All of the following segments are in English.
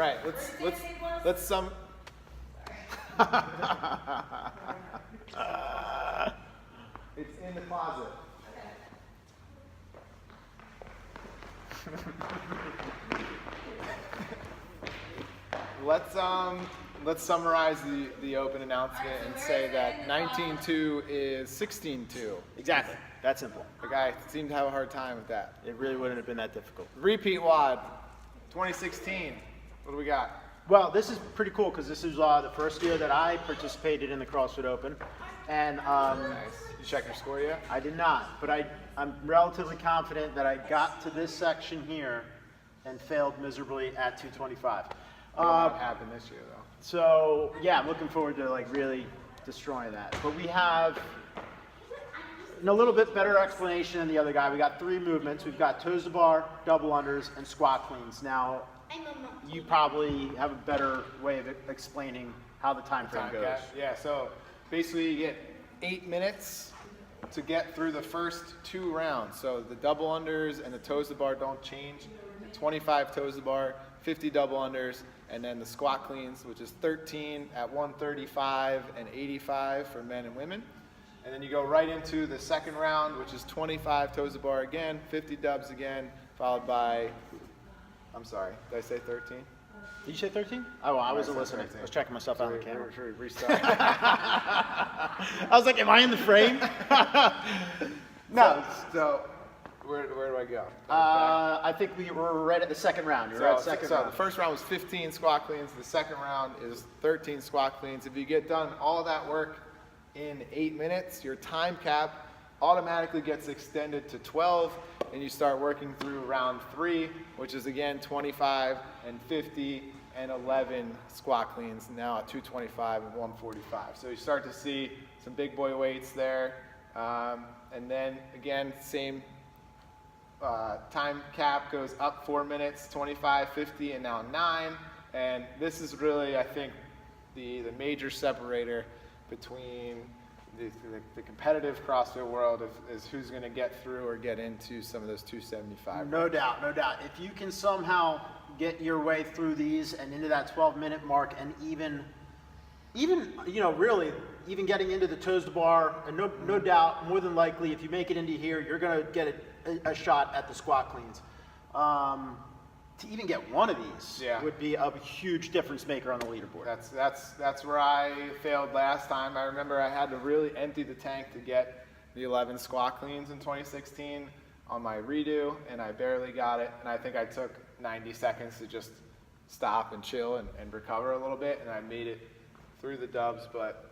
right, let's sum. It's in the closet. Let's summarize the open announcement and say that 19-2 is 16-2. Exactly. That simple. The guy seemed to have a hard time with that. It really wouldn't have been that difficult. Repeat WAD, 2016. What do we got? Well, this is pretty cool because this is the first year that I participated in the CrossFit Open. And Nice. You check your score yet? I did not, but I'm relatively confident that I got to this section here and failed miserably at 225. What happened this year though? So yeah, I'm looking forward to like really destroying that. But we have a little bit better explanation than the other guy. We got 3 movements. We've got toes to bar, double unders, and squat cleans. Now, you probably have a better way of explaining how the time frame goes. Yeah, so basically you get 8 minutes to get through the first 2 rounds. So the double unders and the toes to bar don't change. 25 toes to bar, 50 double unders, and then the squat cleans, which is 13 at 135 and 85 for men and women. And then you go right into the second round, which is 25 toes to bar again, 50 dubs again, followed by, I'm sorry, did I say 13? Did you say 13? Oh, well, I wasn't said listening. 13. I was checking myself out on the camera. Should we restart? I was like, am I in the frame? No. So where do I go? I think we were right at the second round. You're at second round. The first round was 15 squat cleans. The second round is 13 squat cleans. If you get done all of that work in 8 minutes, your time cap automatically gets extended to 12, and you start working through round 3, which is again 25 and 50 and 11 squat cleans, now at 225 and 145. So you start to see some big boy weights there. And then again, same time cap goes up 4 minutes, 25, 50, and now 9. And this is really, I think, the major separator between the competitive CrossFit world is who's going to get through or get into some of those 275. No doubt, no doubt. If you can somehow get your way through these and into that 12-minute mark, and even really even getting into the toes to bar, and no doubt, more than likely, if you make it into here, you're going to get a shot at the squat cleans. To even get one of these would be a huge difference maker on the leaderboard. That's where I failed last time. I remember I had to really empty the tank to get the 11 squat cleans in 2016 on my redo, and I barely got it. And I think I took 90 seconds to just stop and chill and recover a little bit, and I made it through the dubs, but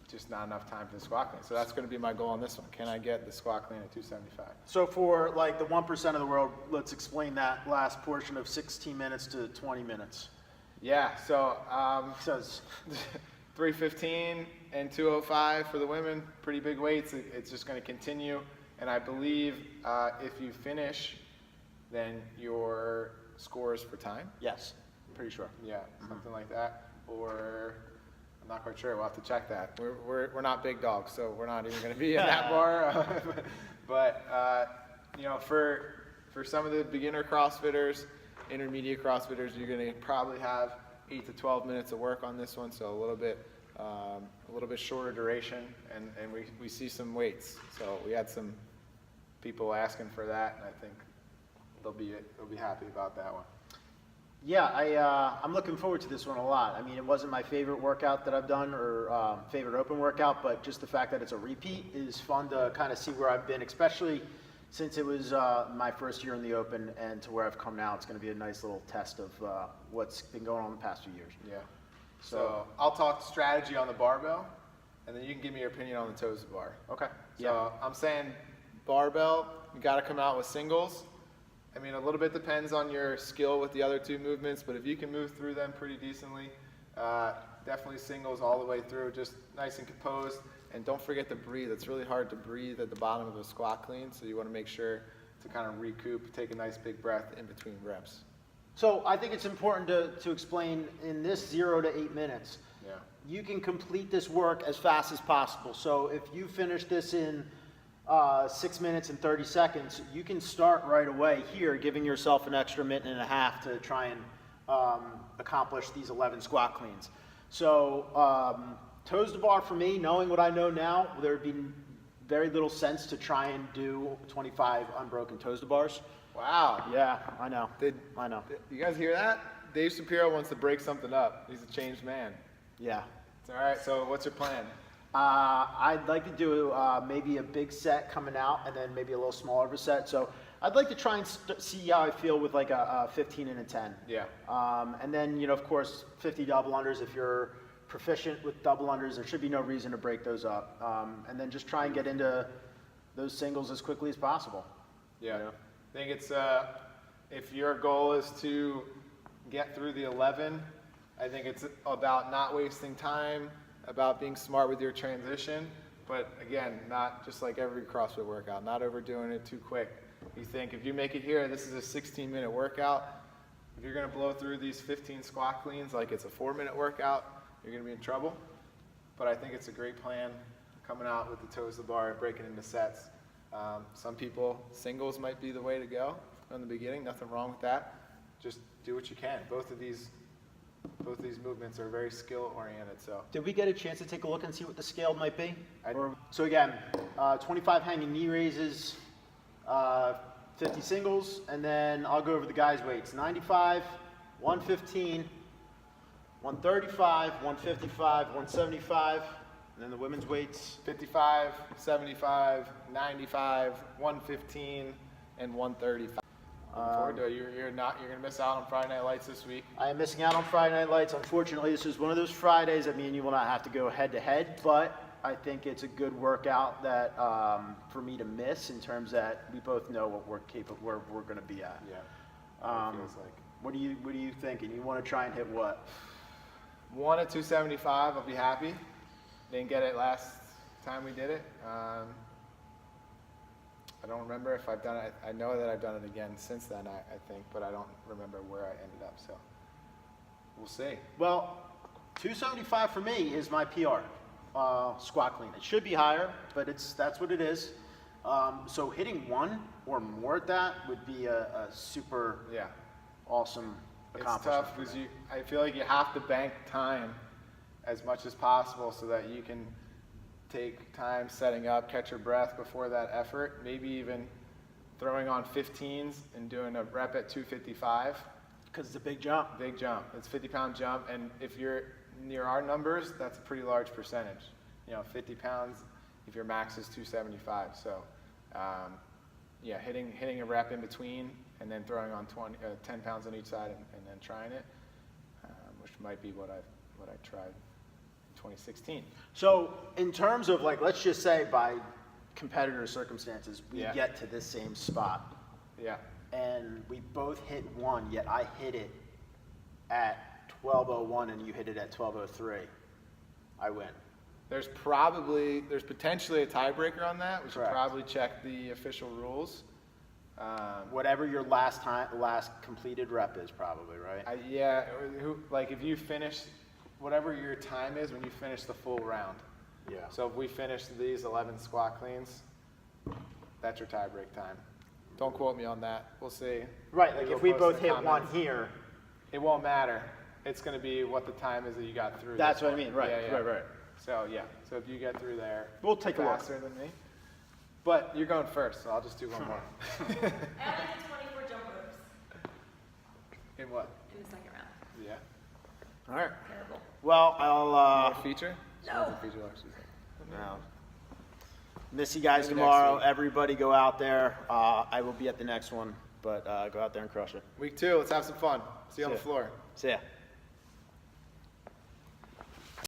just not enough time for the squat clean. So that's going to be my goal on this one. Can I get the squat clean at 275? So for like the 1% of the world, let's explain that last portion of 16 minutes to 20 minutes. Yeah, so 315 and 205 for the women, pretty big weights. It's just going to continue. And I believe if you finish, then your scores for time? Yes, pretty sure. Yeah, something like that. Or I'm not quite sure. We'll have to check that. We're not big dogs, so we're not even going to be in that bar. But for some of the beginner CrossFitters, intermediate CrossFitters, you're going to probably have 8 to 12 minutes of work on this one, so a little bit shorter duration, and we see some weights. So we had some people asking for that, and I think they'll be happy about that one. Yeah, I'm looking forward to this one a lot. I mean, it wasn't my favorite workout that I've done or favorite open workout, but just the fact that it's a repeat is fun to kind of see where I've been, especially since it was my first year in the open, and to where I've come now. It's going to be a nice little test of what's been going on the past few years. Yeah. So I'll talk strategy on the barbell, and then you can give me your opinion on the toes to bar. Okay. So I'm saying barbell, you got to come out with singles. I mean, a little bit depends on your skill with the other 2 movements, but if you can move through them pretty decently, definitely singles all the way through, just nice and composed. And don't forget to breathe. It's really hard to breathe at the bottom of a squat clean, so you want to make sure to kind of recoup, take a nice big breath in between reps. So I think it's important to explain in this 0 to 8 minutes, Yeah. you can complete this work as fast as possible. So if you finish this in 6 minutes and 30 seconds, you can start right away here, giving yourself an extra minute and a half to try and accomplish these 11 squat cleans. So toes to bar for me, knowing what I know now, there would be very little sense to try and do 25 unbroken toes to bars. Wow. Yeah, I know. I know. You guys hear that? Dave Shapiro wants to break something up. He's a changed man. Yeah. It's all right. So what's your plan? I'd like to do maybe a big set coming out and then maybe a little smaller of a set. So I'd like to try and see how I feel with like a 15 and a 10. Yeah. And then, of course, 50 double unders. If you're proficient with double unders, there should be no reason to break those up. And then just try and get into those singles as quickly as possible. Yeah. I think it's, if your goal is to get through the 11, I think it's about not wasting time, about being smart with your transition, but again, not just like every CrossFit workout, not overdoing it too quick. You think if you make it here, this is a 16-minute workout. If you're gonna blow through these 15 squat cleans like it's a 4-minute workout, you're gonna be in trouble. But I think it's a great plan coming out with the toes to the bar and breaking into sets. Some people, singles might be the way to go in the beginning, nothing wrong with that. Just do what you can. Both of these movements are very skill oriented. So did we get a chance to take a look and see what the scale might be? So again, 25 hanging knee raises, 50 singles, and then I'll go over the guys' weights. 95, 115, 135, 155, 175, and then the women's weights. 55, 75, 95, 115, and 135. Looking forward to it. You're gonna miss out on Friday Night Lights this week. I am missing out on Friday Night Lights. Unfortunately, this is one of those Fridays that me and you will not have to go head to head, but I think it's a good workout that for me to miss in terms that we both know what we're capable, where we're going to be at. Yeah. Feels like. What are you thinking? You want to try and hit what? 1 at 275. I'll be happy. Didn't get it last time we did it. I don't remember if I've done it. I know that I've done it again since then, I think, but I don't remember where I ended up, so we'll see. Well, 275 for me is my PR squat clean. It should be higher, but that's what it is. So hitting 1 or more at that would be a super awesome accomplishment. It's tough because I feel like you have to bank time as much as possible so that you can take time setting up, catch your breath before that effort, maybe even throwing on 15s and doing a rep at 255. Because it's a big jump. Big jump. It's a 50-pound jump, and if you're near our numbers, that's a pretty large percentage. 50 pounds if your max is 275. So, hitting a rep in between and then throwing on 10 pounds on each side and then trying it, which might be what I tried. 2016. So in terms of let's just say by competitor circumstances, we get to this same spot. Yeah. And we both hit 1, yet I hit it at 12:01 and you hit it at 12:03. I win. There's potentially a tiebreaker on that. We should probably check the official rules. Whatever your last completed rep is, probably, right? If you finish whatever your time is when you finish the full round. Yeah. So if we finish these 11 squat cleans, that's your tie break time. Don't quote me on that. We'll see. Right, if we both hit 1 here. It won't matter. It's going to be what the time is that you got through. That's what I mean, right, right. So so if you get through there, we'll take a look. Faster than me. But you're going first, so I'll just do one more. I only did 24 jump ropes. In what? In the second round. Yeah. All right. Terrible. Well, I'll feature? No. No. Miss you guys tomorrow. Everybody go out there. I will be at the next one, but go out there and crush it. Week 2, let's have some fun. See you on the floor. See ya.